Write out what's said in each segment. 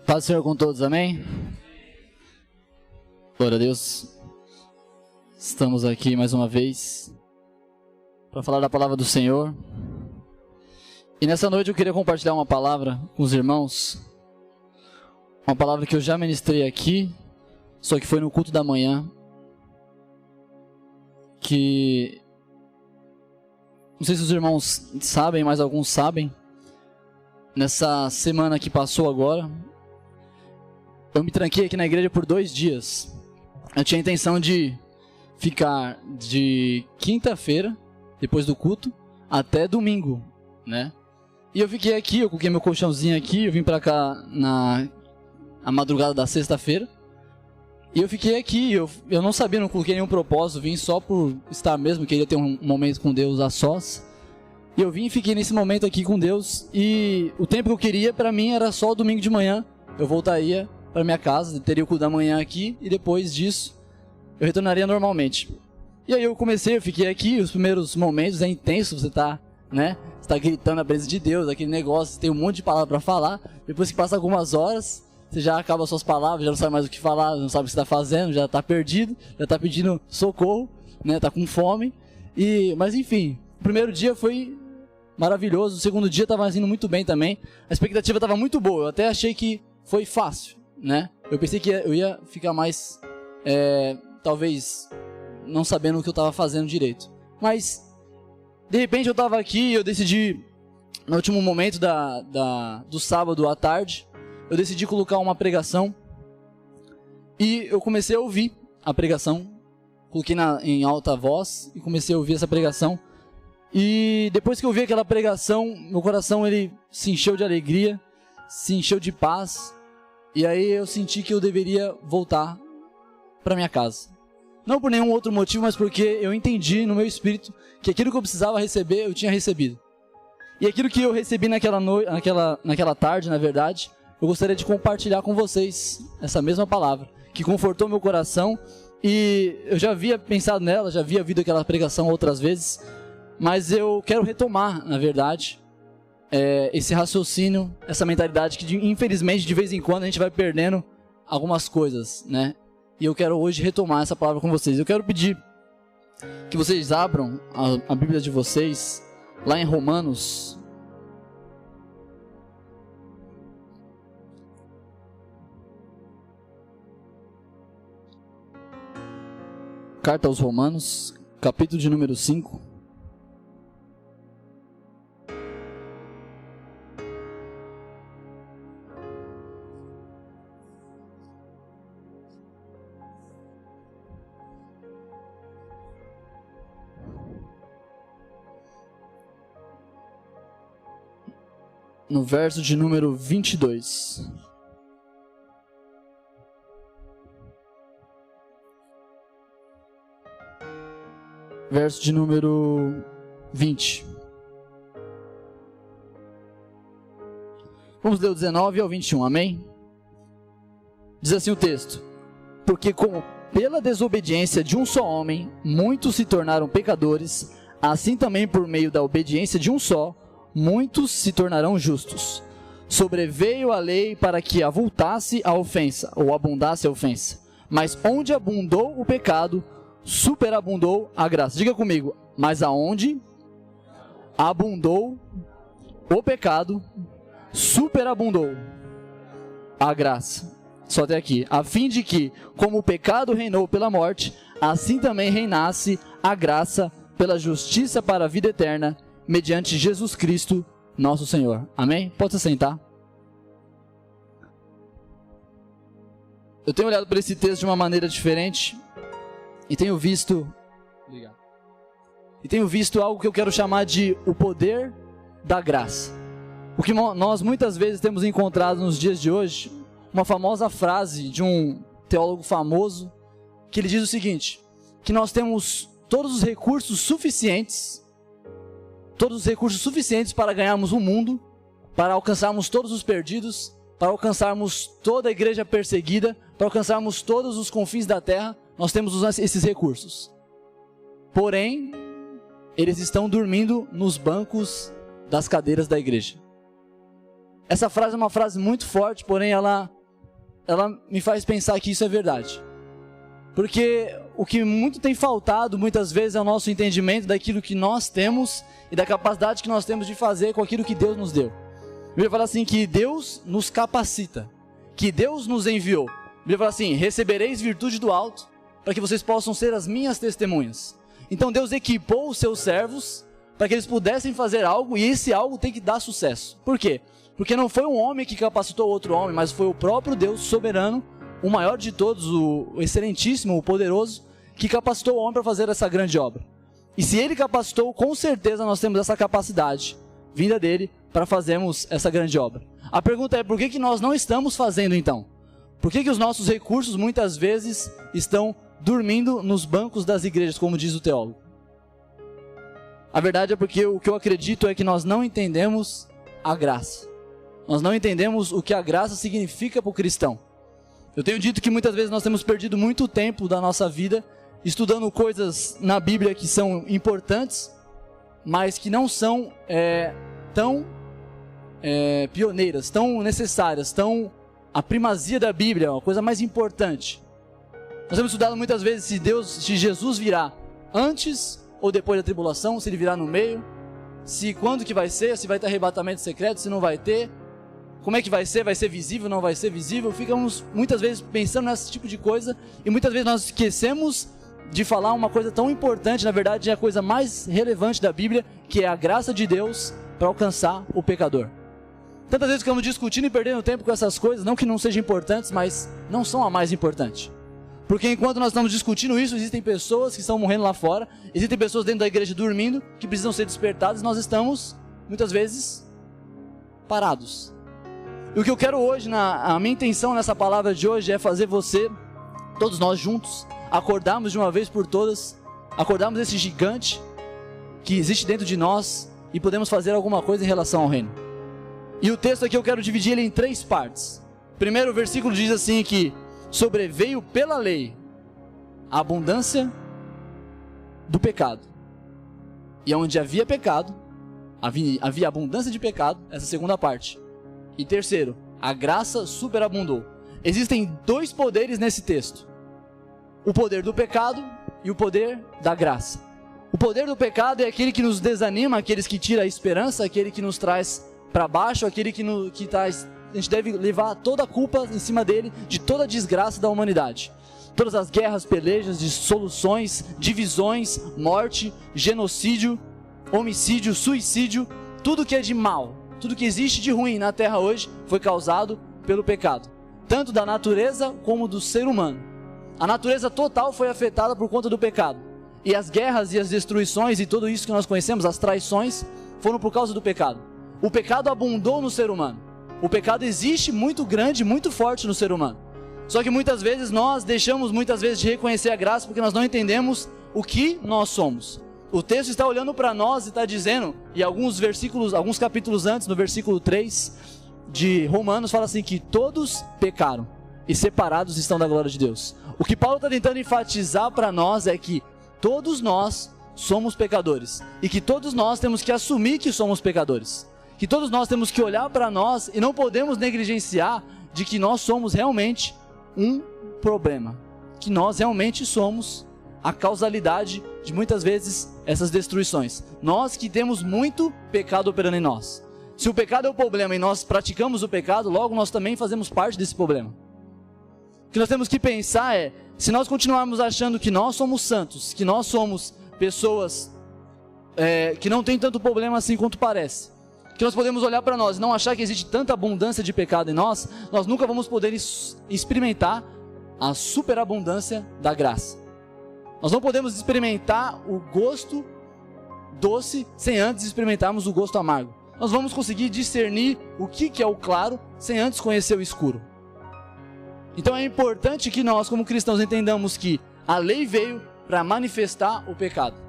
Paz do Senhor com todos, amém? Glória a Deus. Estamos aqui mais uma vez para falar da palavra do Senhor. E nessa noite eu queria compartilhar uma palavra com os irmãos. Uma palavra que eu já ministrei aqui, só que foi no culto da manhã. Que não sei se os irmãos sabem, mas alguns sabem. Nessa semana que passou agora, eu me tranquei aqui na igreja por 2 dias. Eu tinha a intenção de ficar de quinta-feira, depois do culto, até domingo, né? E eu fiquei aqui, eu coloquei meu colchãozinho aqui, eu vim pra cá na madrugada da sexta-feira. E eu fiquei aqui, eu não sabia, não coloquei nenhum propósito, vim só por estar mesmo, queria ter um momento com Deus a sós. E eu vim e fiquei nesse momento aqui com Deus, e o tempo que eu queria pra mim era só o domingo de manhã. Eu voltaria para minha casa, teria o culto da manhã aqui, e depois disso eu retornaria normalmente. E aí eu fiquei aqui, os primeiros momentos é intenso, você tá, né? Você tá gritando a presença de Deus, aquele negócio, você tem um monte de palavra para falar. Depois que passa algumas horas, você já acaba as suas palavras, já não sabe mais o que falar, não sabe o que você tá fazendo, já tá perdido, já tá pedindo socorro, né? Tá com fome. Mas enfim, o primeiro dia foi maravilhoso, o segundo dia tava indo muito bem também. A expectativa tava muito boa, eu até achei que foi fácil, né? Eu pensei que eu ia ficar mais, talvez, não sabendo o que eu tava fazendo direito. Mas, de repente eu tava aqui e eu decidi, no último momento do sábado à tarde, eu decidi colocar uma pregação. E eu comecei a ouvir a pregação. Coloquei em alta voz e comecei a ouvir essa pregação. E depois que eu vi aquela pregação, meu coração ele se encheu de alegria, se encheu de paz. E aí eu senti que eu deveria voltar para minha casa. Não por nenhum outro motivo, mas porque eu entendi no meu espírito que aquilo que eu precisava receber, eu tinha recebido. E aquilo que eu recebi naquela tarde, na verdade, eu gostaria de compartilhar com vocês essa mesma palavra, que confortou meu coração. E eu já havia pensado nela, já havia ouvido aquela pregação outras vezes, mas eu quero retomar, na verdade, esse raciocínio, essa mentalidade que infelizmente de vez em quando a gente vai perdendo algumas coisas, né? E eu quero hoje retomar essa palavra com vocês. Eu quero pedir que vocês abram a Bíblia de vocês lá em Romanos. Carta aos Romanos, capítulo de número 5. No verso de número 22. Verso de número 20. Vamos ler o 19 ao 21, amém? Diz assim o texto: Porque como pela desobediência de um só homem, muitos se tornaram pecadores, assim também por meio da obediência de um só, muitos se tornarão justos. Sobreveio a lei para que avultasse a ofensa, ou abundasse a ofensa. Mas onde abundou o pecado, superabundou a graça. Diga comigo, mas aonde abundou o pecado, superabundou a graça. Só até aqui. A fim de que, como o pecado reinou pela morte, assim também reinasse a graça pela justiça para a vida eterna, mediante Jesus Cristo, nosso Senhor. Amém? Pode se sentar. Eu tenho olhado para esse texto de uma maneira diferente e tenho visto algo que eu quero chamar de o poder da graça. O que nós muitas vezes temos encontrado nos dias de hoje, uma famosa frase de um teólogo famoso, que ele diz o seguinte, que nós temos todos os recursos suficientes para ganharmos o mundo, para alcançarmos todos os perdidos, para alcançarmos toda a igreja perseguida, para alcançarmos todos os confins da terra. Nós temos esses recursos. Porém, eles estão dormindo nos bancos das cadeiras da igreja. essa frase é uma frase muito forte, porém ela me faz pensar que isso é verdade. Porque o que muito tem faltado muitas vezes é o nosso entendimento daquilo que nós temos e da capacidade que nós temos de fazer com aquilo que Deus nos deu. A Bíblia fala assim que Deus nos capacita, que Deus nos enviou. A Bíblia fala assim, recebereis virtude do alto, para que vocês possam ser as minhas testemunhas. Então Deus equipou os seus servos para que eles pudessem fazer algo, e esse algo tem que dar sucesso. Por quê? Porque não foi um homem que capacitou outro homem, mas foi o próprio Deus soberano, o maior de todos, o excelentíssimo, o poderoso, que capacitou o homem para fazer essa grande obra. E se ele capacitou, com certeza nós temos essa capacidade, vinda dele, para fazermos essa grande obra. A pergunta é, por que nós não estamos fazendo então? Por que os nossos recursos muitas vezes estão dormindo nos bancos das igrejas, como diz o teólogo? A verdade é porque o que eu acredito é que nós não entendemos a graça. Nós não entendemos o que a graça significa para o cristão. Eu tenho dito que muitas vezes nós temos perdido muito tempo da nossa vida estudando coisas na Bíblia que são importantes, mas que não são tão pioneiras, tão necessárias, tão a primazia da Bíblia, a coisa mais importante. Nós temos estudado muitas vezes se Jesus virá antes ou depois da tribulação, se ele virá no meio, se quando que vai ser, se vai ter arrebatamento secreto, se não vai ter, como é que vai ser visível, não vai ser visível. Ficamos muitas vezes pensando nesse tipo de coisa e muitas vezes nós esquecemos de falar uma coisa tão importante, na verdade é a coisa mais relevante da Bíblia, que é a graça de Deus para alcançar o pecador. Tantas vezes ficamos discutindo e perdendo tempo com essas coisas, não que não sejam importantes, mas não são a mais importante. Porque enquanto nós estamos discutindo isso, existem pessoas que estão morrendo lá fora, existem pessoas dentro da igreja dormindo, que precisam ser despertadas, e nós estamos, muitas vezes, parados. E o que eu quero hoje, a minha intenção nessa palavra de hoje é fazer você, todos nós juntos, acordarmos de uma vez por todas, acordarmos esse gigante que existe dentro de nós e podemos fazer alguma coisa em relação ao reino. E o texto aqui eu quero dividir ele em 3 partes. Primeiro, o versículo diz assim que sobreveio pela lei a abundância do pecado. E onde havia pecado, havia abundância de pecado, essa segunda parte. E terceiro, a graça superabundou. Existem 2 poderes nesse texto. O poder do pecado e o poder da graça. O poder do pecado é aquele que nos desanima, aquele que tira a esperança, aquele que nos traz para baixo, aquele que traz... A gente deve levar toda a culpa em cima dele, de toda a desgraça da humanidade. Todas as guerras, pelejas, dissoluções, divisões, morte, genocídio, homicídio, suicídio, tudo que é de mal, tudo que existe de ruim na terra hoje foi causado pelo pecado. Tanto da natureza como do ser humano. A natureza total foi afetada por conta do pecado. E as guerras e as destruições e tudo isso que nós conhecemos, as traições, foram por causa do pecado. O pecado abundou no ser humano. O pecado existe muito grande, muito forte no ser humano. Só que muitas vezes nós deixamos de reconhecer a graça porque nós não entendemos o que nós somos. O texto está olhando para nós e está dizendo, e alguns capítulos antes, no versículo 3 de Romanos, fala assim que todos pecaram e separados estão da glória de Deus. O que Paulo está tentando enfatizar para nós é que todos nós somos pecadores e que todos nós temos que assumir que somos pecadores. Que todos nós temos que olhar para nós e não podemos negligenciar de que nós somos realmente um problema. Que nós realmente somos a causalidade de muitas vezes essas destruições. Nós que temos muito pecado operando em nós. Se o pecado é o problema e nós praticamos o pecado, logo nós também fazemos parte desse problema. O que nós temos que pensar é, se nós continuarmos achando que nós somos santos, que nós somos pessoas que não tem tanto problema assim quanto parece, que nós podemos olhar para nós e não achar que existe tanta abundância de pecado em nós, nós nunca vamos poder experimentar a superabundância da graça. Nós não podemos experimentar o gosto doce sem antes experimentarmos o gosto amargo. Nós vamos conseguir discernir o que é o claro sem antes conhecer o escuro. Então é importante que nós, como cristãos, entendamos que a lei veio para manifestar o pecado.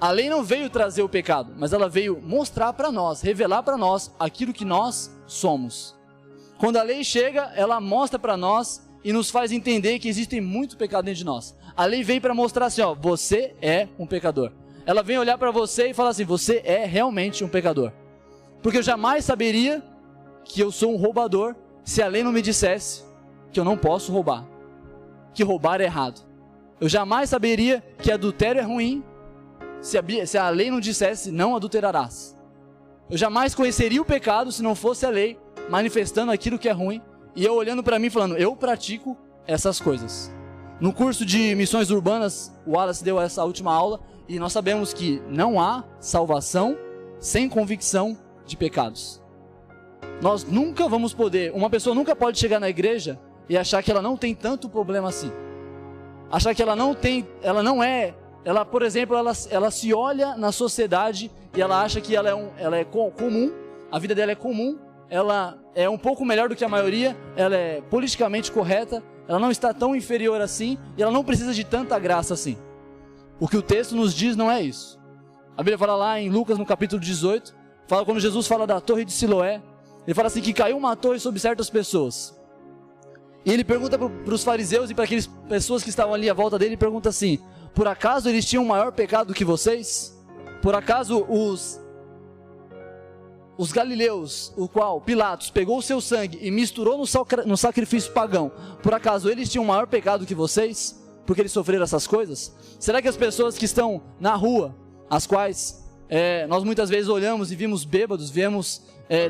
A lei não veio trazer o pecado, mas ela veio mostrar para nós, revelar para nós aquilo que nós somos. Quando a lei chega, ela mostra para nós e nos faz entender que existe muito pecado dentro de nós. A lei vem para mostrar assim, ó, você é um pecador. Ela vem olhar para você e falar assim, você é realmente um pecador. Porque eu jamais saberia que eu sou um roubador se a lei não me dissesse que eu não posso roubar, que roubar é errado. Eu jamais saberia que adultério é ruim se a lei não dissesse não adulterarás. Eu jamais conheceria o pecado se não fosse a lei manifestando aquilo que é ruim e eu olhando para mim falando, eu pratico essas coisas. No curso de missões urbanas, o Wallace deu essa última aula e nós sabemos que não há salvação sem convicção de pecados. Nós nunca vamos poder, uma pessoa nunca pode chegar na igreja e achar que ela não tem tanto problema assim. Achar que ela não tem, ela, por exemplo, ela se olha na sociedade e ela acha que ela é comum, a vida dela é comum, ela é um pouco melhor do que a maioria, ela é politicamente correta, ela não está tão inferior assim e ela não precisa de tanta graça assim. O que o texto nos diz não é isso. A Bíblia fala lá em Lucas, no capítulo 18, fala quando Jesus fala da torre de Siloé, ele fala assim que caiu uma torre sobre certas pessoas. E ele pergunta para os fariseus e para aquelas pessoas que estavam ali à volta dele, ele pergunta assim, por acaso eles tinham um maior pecado do que vocês? Por acaso os galileus, o qual Pilatos pegou o seu sangue e misturou no sacrifício pagão, por acaso eles tinham um maior pecado do que vocês? Porque eles sofreram essas coisas? Será que as pessoas que estão na rua, as quais nós muitas vezes olhamos e vimos bêbados, vemos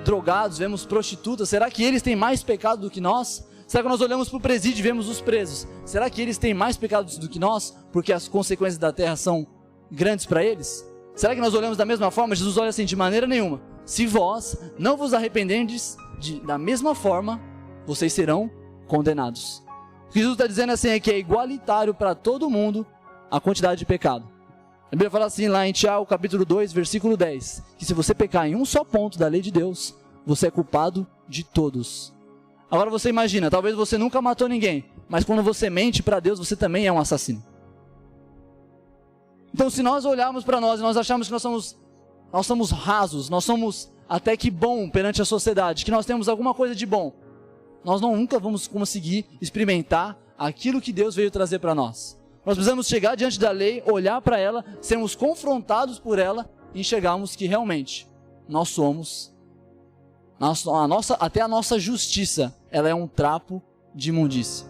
drogados, vemos prostitutas, será que eles têm mais pecado do que nós? Será que nós olhamos para o presídio e vemos os presos? Será que eles têm mais pecados do que nós? Porque as consequências da terra são grandes para eles? Será que nós olhamos da mesma forma? Jesus olha assim, de maneira nenhuma. Se vós não vos arrependendes, da mesma forma, vocês serão condenados. O que Jesus está dizendo assim é que é igualitário para todo mundo a quantidade de pecado. A Bíblia fala assim lá em Tiago, capítulo 2, versículo 10, que se você pecar em um só ponto da lei de Deus, você é culpado de todos. Agora você imagina, talvez você nunca matou ninguém, mas quando você mente para Deus, você também é um assassino. Então se nós olharmos para nós e nós acharmos que nós somos rasos, nós somos até que bom perante a sociedade, que nós temos alguma coisa de bom, nós nunca vamos conseguir experimentar aquilo que Deus veio trazer para nós. Nós precisamos chegar diante da lei, olhar para ela, sermos confrontados por ela e enxergarmos que realmente nós somos, até a nossa justiça, ela é um trapo de imundícia.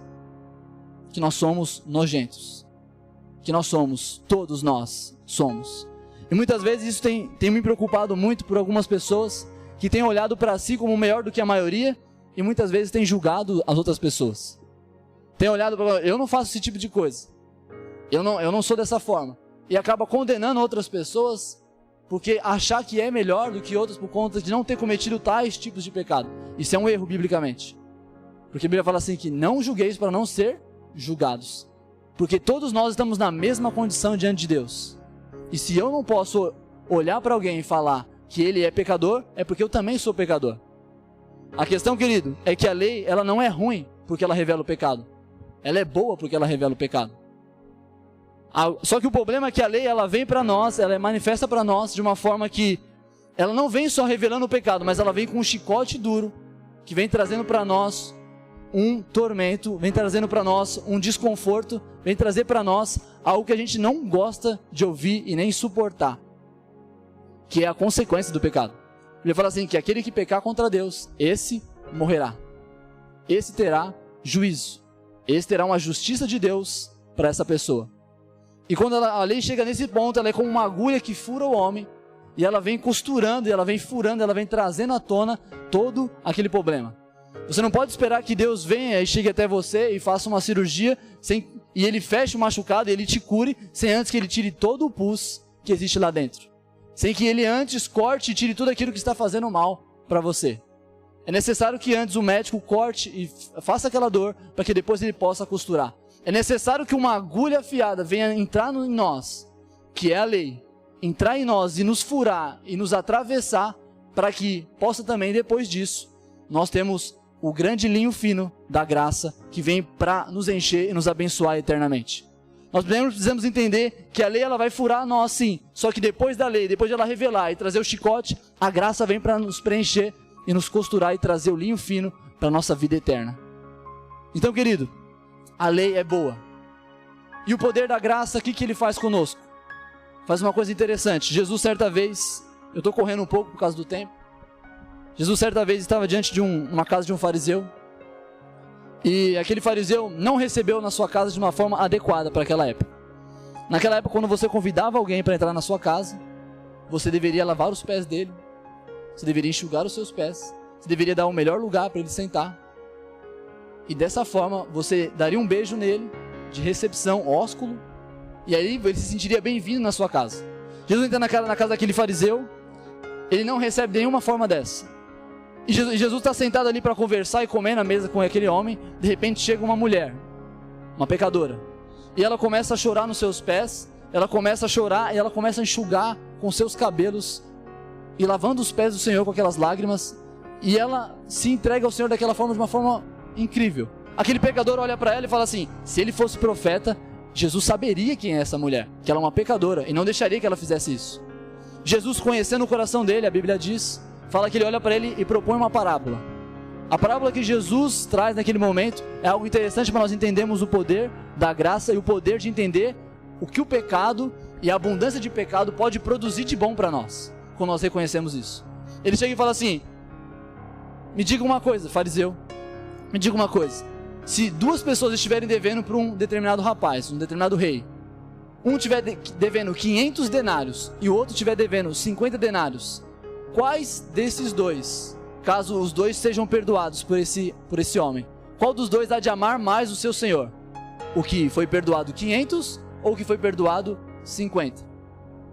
Que nós somos nojentos. Que nós somos, todos nós somos. E muitas vezes isso tem me preocupado muito por algumas pessoas que têm olhado para si como melhor do que a maioria e muitas vezes têm julgado as outras pessoas. Tem olhado para eu não faço esse tipo de coisa. Eu não sou dessa forma. E acaba condenando outras pessoas porque achar que é melhor do que outras por conta de não ter cometido tais tipos de pecado. Isso é um erro biblicamente. Porque a Bíblia fala assim que não julgueis para não ser julgados. Porque todos nós estamos na mesma condição diante de Deus. E se eu não posso olhar para alguém e falar que ele é pecador, é porque eu também sou pecador. A questão, querido, é que a lei ela não é ruim porque ela revela o pecado. Ela é boa porque ela revela o pecado. Só que o problema é que a lei ela vem para nós, ela é manifesta para nós de uma forma que ela não vem só revelando o pecado, mas ela vem com um chicote duro, que vem trazendo para nós um tormento, vem trazendo para nós um desconforto, vem trazer para nós algo que a gente não gosta de ouvir e nem suportar, que é a consequência do pecado. Ele fala assim, que aquele que pecar contra Deus, esse morrerá. Esse terá juízo. Esse terá uma justiça de Deus para essa pessoa. E quando a lei chega nesse ponto, ela é como uma agulha que fura o homem, e ela vem costurando, e ela vem furando, ela vem trazendo à tona todo aquele problema. Você não pode esperar que Deus venha e chegue até você e faça uma cirurgia, e ele feche o machucado, e ele te cure, sem antes que ele tire todo o pus que existe lá dentro. Sem que ele antes corte e tire tudo aquilo que está fazendo mal para você. É necessário que antes o médico corte e faça aquela dor, para que depois ele possa costurar. É necessário que uma agulha afiada venha entrar em nós, que é a lei, entrar em nós e nos furar e nos atravessar, para que possa também, depois disso, nós temos o grande linho fino da graça, que vem para nos encher e nos abençoar eternamente. Nós precisamos entender que a lei ela vai furar nós sim, só que depois da lei, depois de ela revelar e trazer o chicote, a graça vem para nos preencher e nos costurar e trazer o linho fino para a nossa vida eterna. Então, querido, a lei é boa. E o poder da graça, o que ele faz conosco? Faz uma coisa interessante. Jesus, certa vez, eu estou correndo um pouco por causa do tempo. Jesus certa vez estava diante de uma casa de um fariseu, e aquele fariseu não recebeu na sua casa de uma forma adequada para aquela época. Naquela época, quando você convidava alguém para entrar na sua casa, você deveria lavar os pés dele, você deveria enxugar os seus pés, você deveria dar o melhor lugar para ele sentar, e dessa forma você daria um beijo nele, de recepção, ósculo, e aí ele se sentiria bem-vindo na sua casa. Jesus entra na casa daquele fariseu, ele não recebe nenhuma forma dessa. E Jesus está sentado ali para conversar e comer na mesa com aquele homem. De repente chega uma mulher, uma pecadora, e ela começa a chorar nos seus pés. Ela começa a chorar e ela começa a enxugar com seus cabelos e lavando os pés do Senhor com aquelas lágrimas. E ela se entrega ao Senhor daquela forma, de uma forma incrível. Aquele pecador olha para ela e fala assim: se ele fosse profeta, Jesus saberia quem é essa mulher, que ela é uma pecadora, e não deixaria que ela fizesse isso. Jesus, conhecendo o coração dele, a Bíblia diz, fala que ele olha para ele e propõe uma parábola. A parábola que Jesus traz naquele momento é algo interessante para nós entendermos o poder da graça e o poder de entender o que o pecado e a abundância de pecado pode produzir de bom para nós, quando nós reconhecemos isso. Ele chega e fala assim: me diga uma coisa, fariseu, me diga uma coisa. Se duas pessoas estiverem devendo para um determinado rapaz, um determinado rei, um estiver devendo 500 denários e o outro estiver devendo 50 denários, quais desses dois, caso os dois sejam perdoados por esse homem, qual dos dois há de amar mais o seu senhor? O que foi perdoado 500 ou o que foi perdoado 50?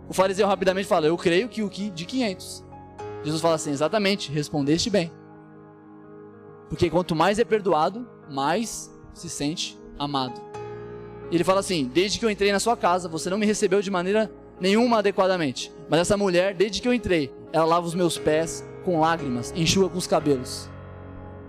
O fariseu rapidamente fala: eu creio que o que de 500. Jesus fala assim: exatamente, respondeste bem. Porque quanto mais é perdoado, mais se sente amado. E ele fala assim: desde que eu entrei na sua casa, você não me recebeu de maneira nenhuma adequadamente. Mas essa mulher, desde que eu entrei, ela lava os meus pés com lágrimas, enxuga com os cabelos.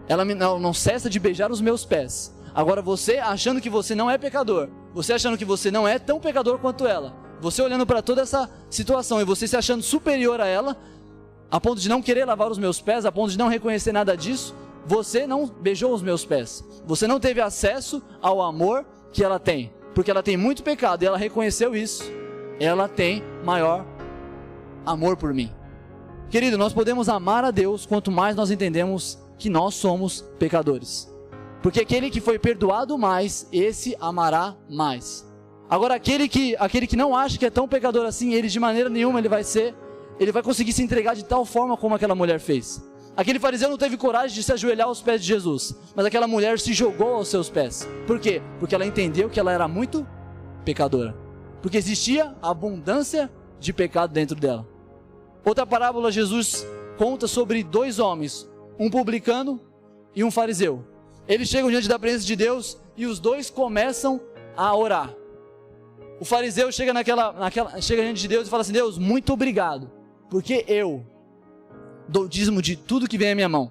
Ela não cessa de beijar os meus pés. Agora você, achando que você não é pecador, você achando que você não é tão pecador quanto ela, você olhando para toda essa situação e você se achando superior a ela, a ponto de não querer lavar os meus pés, a ponto de não reconhecer nada disso, você não beijou os meus pés. Você não teve acesso ao amor que ela tem, porque ela tem muito pecado e ela reconheceu isso. Ela tem maior amor por mim. Querido, nós podemos amar a Deus quanto mais nós entendemos que nós somos pecadores. Porque aquele que foi perdoado mais, esse amará mais. Agora aquele que não acha que é tão pecador assim, ele de maneira nenhuma ele vai conseguir se entregar de tal forma como aquela mulher fez. Aquele fariseu não teve coragem de se ajoelhar aos pés de Jesus, mas aquela mulher se jogou aos seus pés. Por quê? Porque ela entendeu que ela era muito pecadora. Porque existia abundância de pecado dentro dela. Outra parábola, Jesus conta sobre dois homens, um publicano e um fariseu. Eles chegam diante da presença de Deus e os dois começam a orar. O fariseu chega chega diante de Deus e fala assim: Deus, muito obrigado, porque eu dou dízimo de tudo que vem à minha mão.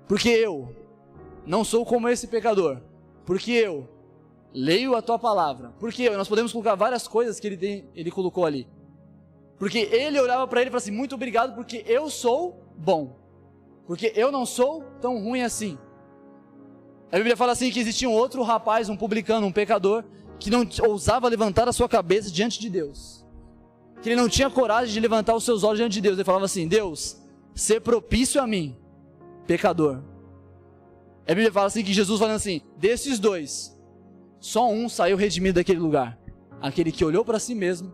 Porque eu não sou como esse pecador. Porque eu leio a tua palavra. Porque nós podemos colocar várias coisas que ele colocou ali. Porque ele olhava para ele e falava assim: muito obrigado, porque eu sou bom. Porque eu não sou tão ruim assim. A Bíblia fala assim que existia um outro rapaz, um publicano, um pecador, que não ousava levantar a sua cabeça diante de Deus. Que ele não tinha coragem de levantar os seus olhos diante de Deus. Ele falava assim: Deus, ser propício a mim, pecador. A Bíblia fala assim que Jesus falando assim: desses dois, só um saiu redimido daquele lugar. Aquele que olhou para si mesmo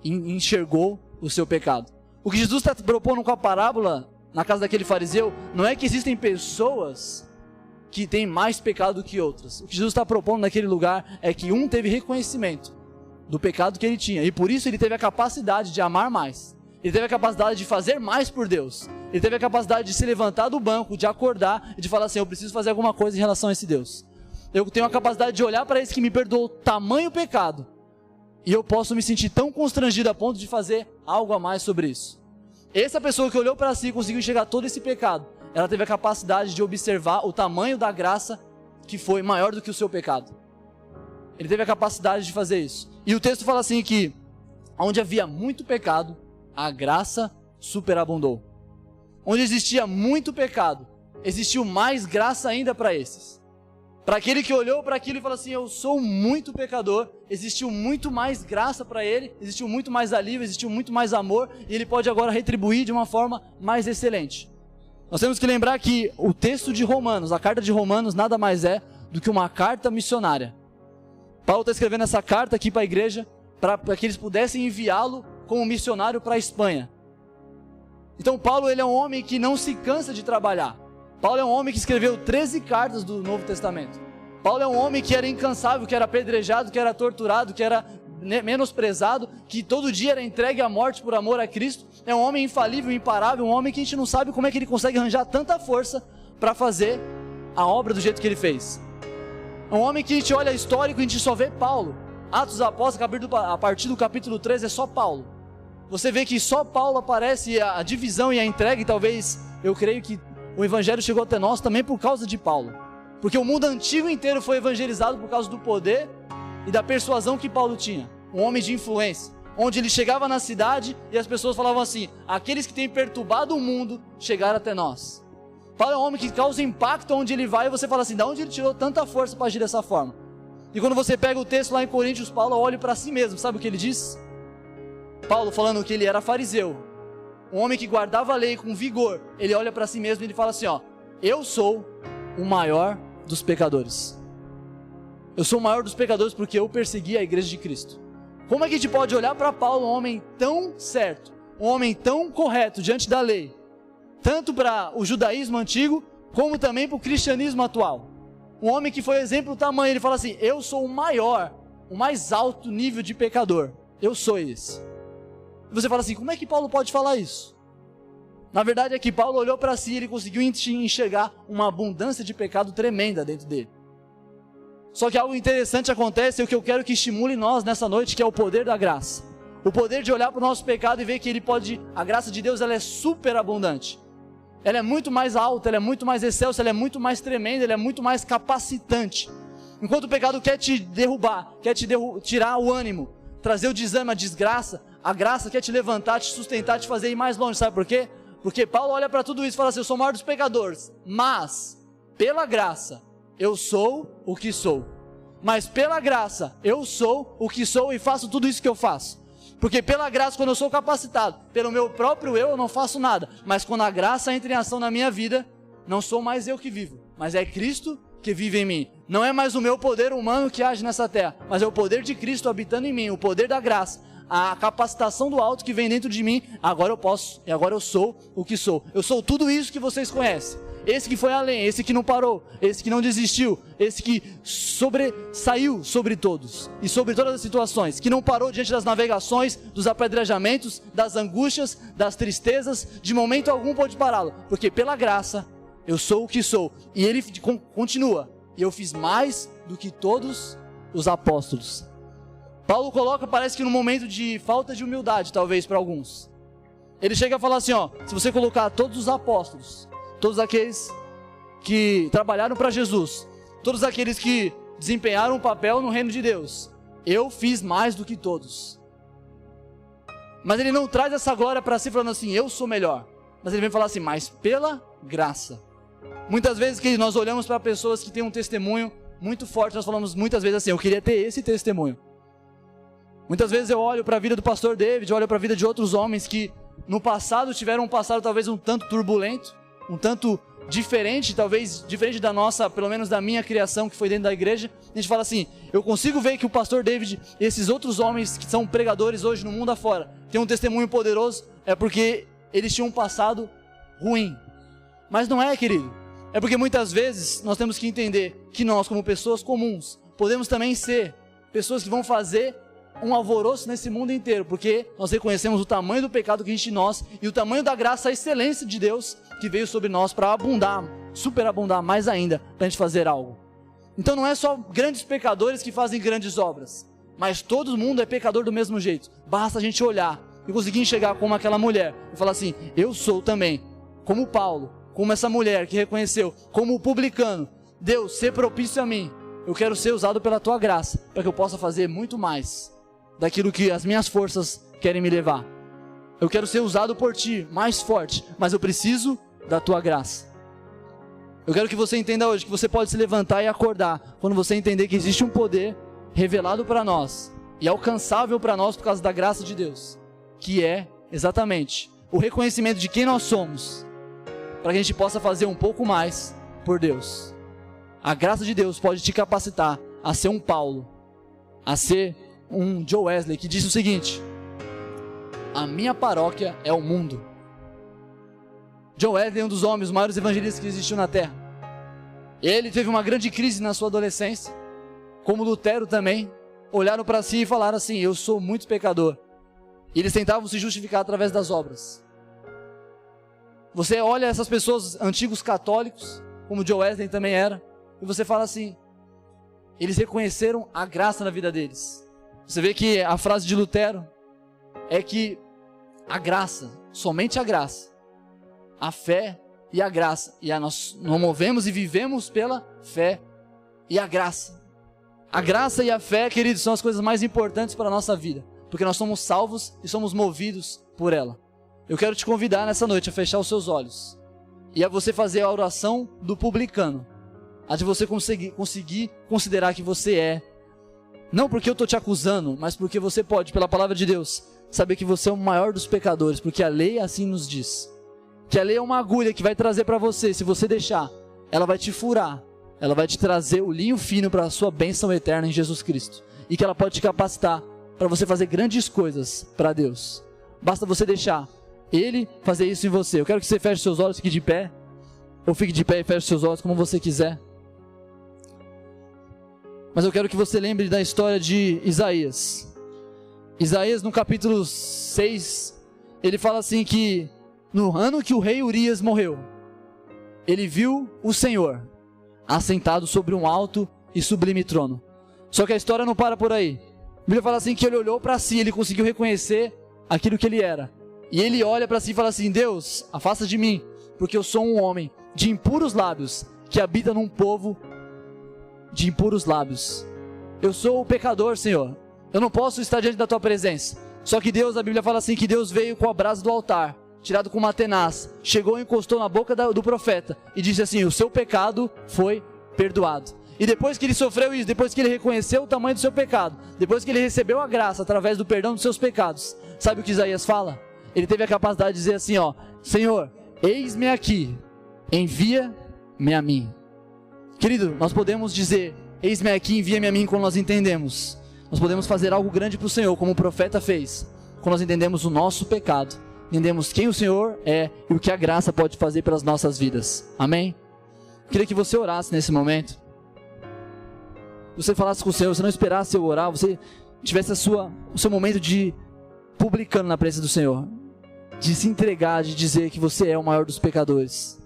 e enxergou o seu pecado. O que Jesus está propondo com a parábola na casa daquele fariseu não é que existem pessoas que têm mais pecado do que outras. O que Jesus está propondo naquele lugar é que um teve reconhecimento do pecado que ele tinha, e por isso ele teve a capacidade de amar mais. Ele teve a capacidade de fazer mais por Deus. Ele teve a capacidade de se levantar do banco, de acordar e de falar assim: eu preciso fazer alguma coisa em relação a esse Deus. Eu tenho a capacidade de olhar para esse que me perdoou tamanho pecado, e eu posso me sentir tão constrangido a ponto de fazer algo a mais sobre isso. Essa pessoa que olhou para si e conseguiu enxergar todo esse pecado, ela teve a capacidade de observar o tamanho da graça que foi maior do que o seu pecado. Ele teve a capacidade de fazer isso. E o texto fala assim que onde havia muito pecado, a graça superabundou. Onde existia muito pecado, existiu mais graça ainda para esses. Para aquele que olhou para aquilo e falou assim, eu sou muito pecador, existiu muito mais graça para ele, existiu muito mais alívio, existiu muito mais amor, e ele pode agora retribuir de uma forma mais excelente. Nós temos que lembrar que o texto de Romanos, a carta de Romanos, nada mais é do que uma carta missionária. Paulo está escrevendo essa carta aqui para a igreja, para que eles pudessem enviá-lo como missionário para a Espanha. Então Paulo, ele é um homem que não se cansa de trabalhar. Paulo é um homem que escreveu 13 cartas do Novo Testamento. Paulo é um homem que era incansável, que era apedrejado, que era torturado, que era menosprezado, que todo dia era entregue à morte por amor a Cristo. É um homem infalível, imparável, um homem que a gente não sabe como é que ele consegue arranjar tanta força para fazer a obra do jeito que ele fez. É um homem que a gente olha histórico e a gente só vê Paulo. Atos dos Apóstolos, a partir do capítulo 13 é só Paulo. Você vê que só Paulo aparece, a divisão e a entrega, e talvez, eu creio que o evangelho chegou até nós também por causa de Paulo. Porque o mundo antigo inteiro foi evangelizado por causa do poder e da persuasão que Paulo tinha. Um homem de influência. Onde ele chegava na cidade e as pessoas falavam assim, aqueles que têm perturbado o mundo chegaram até nós. Paulo é um homem que causa impacto onde ele vai e você fala assim, de onde ele tirou tanta força para agir dessa forma? E quando você pega o texto lá em Coríntios, Paulo olha para si mesmo, sabe o que ele diz? Paulo falando que ele era fariseu, um homem que guardava a lei com vigor, ele olha para si mesmo e ele fala assim, ó, eu sou o maior dos pecadores. Eu sou o maior dos pecadores porque eu persegui a igreja de Cristo. Como é que a gente pode olhar para Paulo, um homem tão certo, um homem tão correto diante da lei, tanto para o judaísmo antigo, como também para o cristianismo atual? Um homem que foi exemplo tamanho, ele fala assim, eu sou o maior, o mais alto nível de pecador, eu sou esse. E você fala assim, como é que Paulo pode falar isso? Na verdade é que Paulo olhou para si e ele conseguiu enxergar uma abundância de pecado tremenda dentro dele. Só que algo interessante acontece, e o que eu quero que estimule nós nessa noite, que é o poder da graça. O poder de olhar para o nosso pecado e ver que a graça de Deus, ela é super abundante. Ela é muito mais alta, ela é muito mais excelsa, ela é muito mais tremenda, ela é muito mais capacitante. Enquanto o pecado quer te derrubar, quer te tirar o ânimo, trazer o desânimo, a desgraça, a graça quer te levantar, te sustentar, te fazer ir mais longe, sabe por quê? Porque Paulo olha para tudo isso e fala assim, eu sou o maior dos pecadores, mas pela graça eu sou o que sou. Mas pela graça eu sou o que sou e faço tudo isso que eu faço. Porque pela graça, quando eu sou capacitado, pelo meu próprio eu não faço nada. Mas quando a graça entra em ação na minha vida, não sou mais eu que vivo, mas é Cristo que vive em mim. Não é mais o meu poder humano que age nessa terra, mas é o poder de Cristo habitando em mim, o poder da graça, a capacitação do alto que vem dentro de mim. Agora eu posso, e agora eu sou o que sou. Eu sou tudo isso que vocês conhecem. Esse que foi além, esse que não parou, esse que não desistiu, esse que sobressaiu sobre todos e sobre todas as situações, que não parou diante das navegações, dos apedrejamentos, das angústias, das tristezas, de momento algum pôde pará-lo, porque pela graça eu sou o que sou. E ele continua, e eu fiz mais do que todos os apóstolos. Paulo coloca, parece que num momento de falta de humildade, talvez para alguns, ele chega a falar assim, ó, se você colocar todos os apóstolos, todos aqueles que trabalharam para Jesus, todos aqueles que desempenharam um papel no reino de Deus, eu fiz mais do que todos. Mas ele não traz essa glória para si falando assim, eu sou melhor. Mas ele vem falar assim, mas pela graça. Muitas vezes que nós olhamos para pessoas que têm um testemunho muito forte, nós falamos muitas vezes assim, eu queria ter esse testemunho. Muitas vezes eu olho para a vida do pastor David, eu olho para a vida de outros homens que no passado tiveram um passado talvez um tanto turbulento, um tanto diferente, talvez diferente da nossa, pelo menos da minha criação que foi dentro da igreja. A gente fala assim, eu consigo ver que o pastor David e esses outros homens que são pregadores hoje no mundo afora, têm um testemunho poderoso, é porque eles tinham um passado ruim. Mas não é, querido, é porque muitas vezes nós temos que entender que nós, como pessoas comuns, podemos também ser pessoas que vão fazer um alvoroço nesse mundo inteiro, porque nós reconhecemos o tamanho do pecado que existe em nós e o tamanho da graça, a excelência de Deus que veio sobre nós para abundar, superabundar mais ainda, para a gente fazer algo. Então não é só grandes pecadores que fazem grandes obras, mas todo mundo é pecador do mesmo jeito. Basta a gente olhar e conseguir enxergar como aquela mulher e falar assim, eu sou também, como Paulo, como essa mulher que reconheceu, como o publicano, Deus, ser propício a mim, eu quero ser usado pela tua graça, para que eu possa fazer muito mais daquilo que as minhas forças querem me levar. Eu quero ser usado por ti, mais forte, mas eu preciso da tua graça. Eu quero que você entenda hoje que você pode se levantar e acordar quando você entender que existe um poder revelado para nós e alcançável para nós por causa da graça de Deus, que é exatamente o reconhecimento de quem nós somos, para que a gente possa fazer um pouco mais por Deus. A graça de Deus pode te capacitar a ser um Paulo, a ser um Joe Wesley, que disse o seguinte: a minha paróquia é o mundo. Joe Wesley é um dos homens, os maiores evangelistas que existiu na terra. Ele teve uma grande crise na sua adolescência, como Lutero também. Olharam para si e falaram assim: eu sou muito pecador. E eles tentavam se justificar através das obras. Você olha essas pessoas, antigos católicos, como Joe Wesley também era, e você fala assim, eles reconheceram a graça na vida deles. Você vê que a frase de Lutero é que a graça, somente a graça, a fé e a graça, e nós nos movemos e vivemos pela fé e a graça. A graça e a fé, queridos, são as coisas mais importantes para a nossa vida, porque nós somos salvos e somos movidos por ela. Eu quero te convidar nessa noite a fechar os seus olhos e a você fazer a oração do publicano, a de você conseguir considerar que você é, não porque eu estou te acusando, mas porque você pode, pela palavra de Deus, saber que você é o maior dos pecadores, porque a lei assim nos diz, que a lei é uma agulha que vai trazer para você, se você deixar, ela vai te furar, ela vai te trazer o linho fino para a sua bênção eterna em Jesus Cristo, e que ela pode te capacitar para você fazer grandes coisas para Deus. Basta você deixar Ele fazer isso em você. Eu quero que você feche seus olhos, fique de pé, ou fique de pé e feche seus olhos, como você quiser. Mas eu quero que você lembre da história de Isaías. Isaías, no capítulo 6, ele fala assim que no ano que o rei Urias morreu, ele viu o Senhor assentado sobre um alto e sublime trono. Só que a história não para por aí. A Bíblia fala assim que ele olhou para si, ele conseguiu reconhecer aquilo que ele era. E ele olha para si e fala assim: Deus, afasta de mim, porque eu sou um homem de impuros lábios, que habita num povo de impuros lábios. Eu sou o pecador, Senhor. Eu não posso estar diante da tua presença. Só que Deus, a Bíblia fala assim, que Deus veio com a brasa do altar, tirado com uma tenaz, chegou e encostou na boca do profeta, e disse assim: o seu pecado foi perdoado. E depois que ele sofreu isso, depois que ele reconheceu o tamanho do seu pecado, depois que ele recebeu a graça através do perdão dos seus pecados, sabe o que Isaías fala? Ele teve a capacidade de dizer assim, ó: Senhor, eis-me aqui, envia-me a mim. Querido, nós podemos dizer: eis-me aqui, envia-me a mim, quando nós entendemos. Nós podemos fazer algo grande para o Senhor, como o profeta fez, quando nós entendemos o nosso pecado, entendemos quem o Senhor é e o que a graça pode fazer pelas nossas vidas. Amém? Eu queria que você orasse nesse momento. Você falasse com o Senhor, você não esperasse eu orar, você tivesse o seu momento de publicano na presença do Senhor, de se entregar, de dizer que você é o maior dos pecadores.